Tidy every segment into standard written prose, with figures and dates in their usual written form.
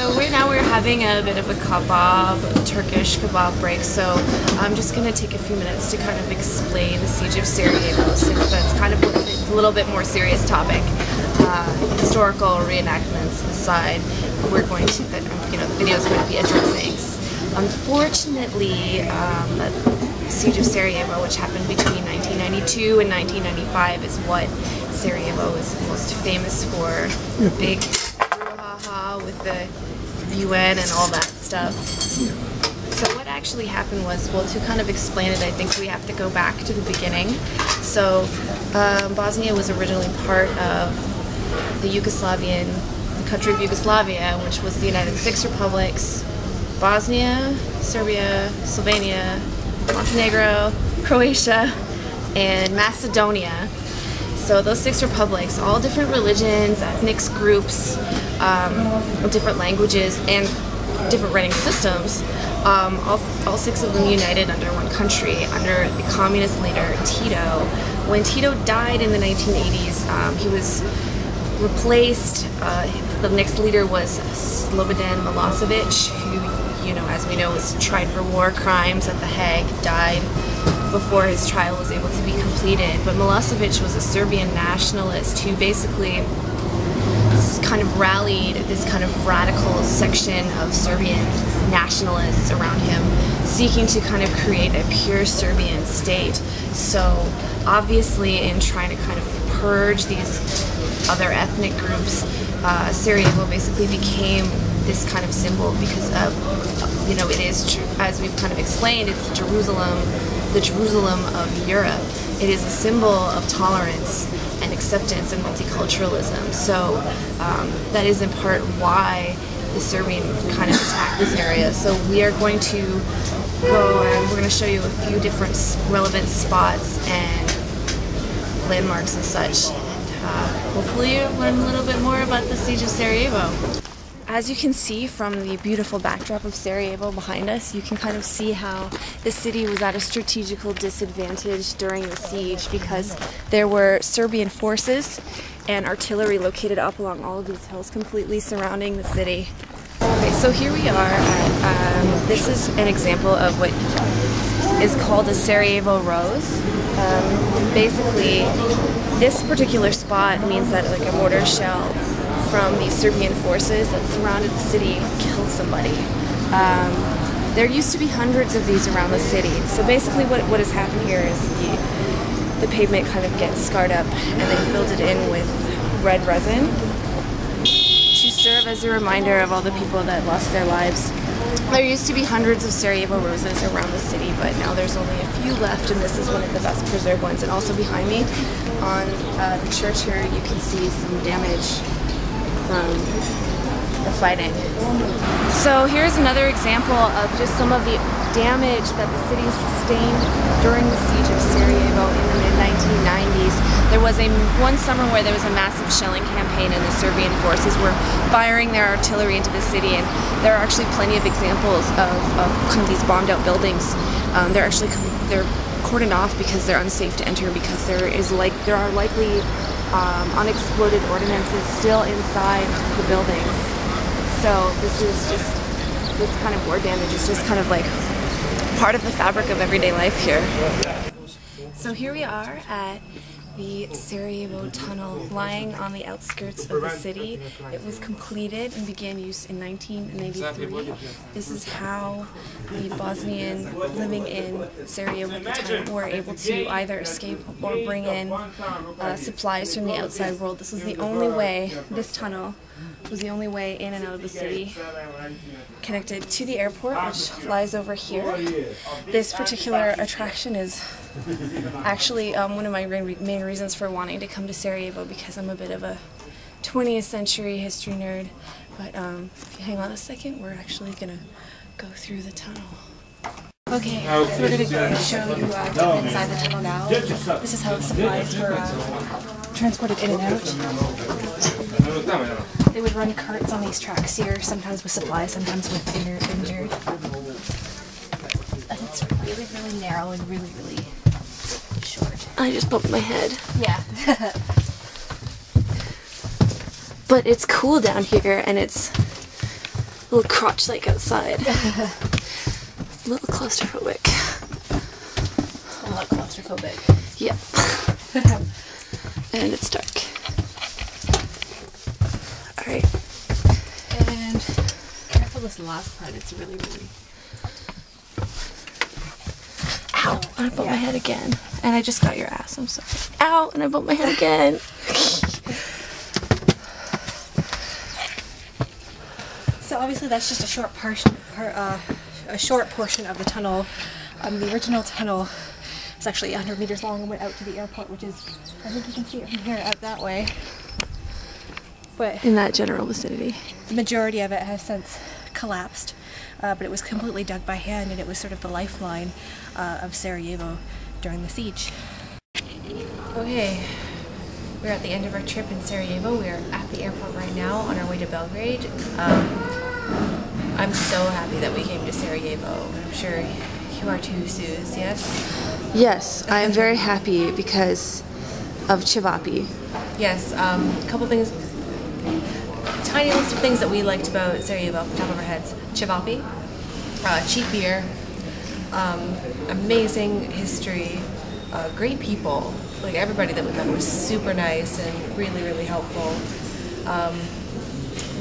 So right now we're having a bit of a kebab, Turkish kebab break, so I'm just going to take a few minutes to kind of explain the Siege of Sarajevo, since that's kind of a little bit more serious topic. Historical reenactments aside, we're going to, the video is going to be addressing. Unfortunately, the Siege of Sarajevo, which happened between 1992 and 1995, is what Sarajevo is most famous for. Big brouhaha with the UN and all that stuff. So what actually happened was, well, to kind of explain it, I think we have to go back to the beginning. So Bosnia was originally part of the country of Yugoslavia, which was the United Six Republics: Bosnia, Serbia, Slovenia, Montenegro, Croatia, and Macedonia. So those six republics, all different religions, ethnic groups, different languages, and different writing systems, all six of them united under one country, under the communist leader Tito. When Tito died in the 1980s, he was replaced. The next leader was Slobodan Milosevic, who, as we know, was tried for war crimes at The Hague, died before his trial was able to be completed. But Milosevic was a Serbian nationalist who basically kind of rallied this kind of radical section of Serbian nationalists around him, seeking to kind of create a pure Serbian state. So obviously, in trying to kind of purge these other ethnic groups, Sarajevo basically became this kind of symbol because of, it is, as we've kind of explained, it's Jerusalem, the Jerusalem of Europe. It is a symbol of tolerance and acceptance and multiculturalism. So that is in part why the Serbian kind of attacked this area. So we are going to go and we're going to show you a few different relevant spots and landmarks and such. Hopefully you'll learn a little bit more about the Siege of Sarajevo. As you can see from the beautiful backdrop of Sarajevo behind us, you can kind of see how the city was at a strategical disadvantage during the siege because there were Serbian forces and artillery located up along all of these hills completely surrounding the city. Okay, so here we are. This is an example of what is called a Sarajevo Rose. Basically, this particular spot means that like a mortar shell from the Serbian forces that surrounded the city killed somebody. There used to be hundreds of these around the city. So basically what has happened here is the pavement kind of gets scarred up and they filled it in with red resin to serve as a reminder of all the people that lost their lives. There used to be hundreds of Sarajevo roses around the city, but now there's only a few left, and this is one of the best preserved ones. And also behind me on the church here, you can see some damage from the fighting. So here's another example of just some of the damage that the city sustained during the siege of Sarajevo in the mid-1990s. There was one summer where there was a massive shelling campaign and the Serbian forces were firing their artillery into the city, and there are actually plenty of examples of kind of these bombed out buildings. They're cordoned off because they're unsafe to enter, because there are likely unexploded ordnances still inside the buildings. So this kind of war damage is just kind of like part of the fabric of everyday life here. So here we are at the Sarajevo Tunnel, lying on the outskirts of the city. It was completed and began use in 1993. This is how the Bosnian living in Sarajevo at the time were able to either escape or bring in supplies from the outside world. This was the only way, this tunnel was the only way in and out of the city, connected to the airport, which lies over here. This particular attraction is actually one of my main reasons for wanting to come to Sarajevo, because I'm a bit of a 20th century history nerd. But if you hang on a second, we're actually going to go through the tunnel. Okay, so we're going to show you inside the tunnel now. This is how the supplies were transported in and out. They would run carts on these tracks here, sometimes with supplies, sometimes with injured. And it's really, really narrow and really, really short. I just bumped my head. Yeah. But it's cool down here, and it's little crotch lake outside. A little claustrophobic. A lot claustrophobic. Yep. And it's dark. Alright. And careful this last part, it's really, really... Ow! And I bumped my head again. And I just got your ass, I'm sorry. Ow! And I bumped my head again. So obviously that's just a short portion of the tunnel. The original tunnel is actually 100 meters long and went out to the airport, which is, I think you can see it from here out that way. But In that general vicinity. the majority of it has since collapsed, but it was completely dug by hand, and it was sort of the lifeline of Sarajevo during the siege. Okay, we're at the end of our trip in Sarajevo. We're at the airport right now on our way to Belgrade. I'm so happy that we came to Sarajevo. I'm sure you are too, Suze, yes? Yes, I am very happy because of Cevapi. Yes, a couple things, tiny list of things that we liked about Sarajevo off the top of our heads. Cevapi, cheap beer, amazing history, great people. Like everybody that we met was super nice and really, really helpful.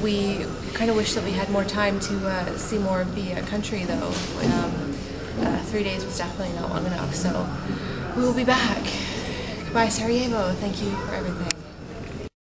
We kind of wish that we had more time to see more of the country, though. 3 days was definitely not long enough, so we will be back. Goodbye, Sarajevo. Thank you for everything.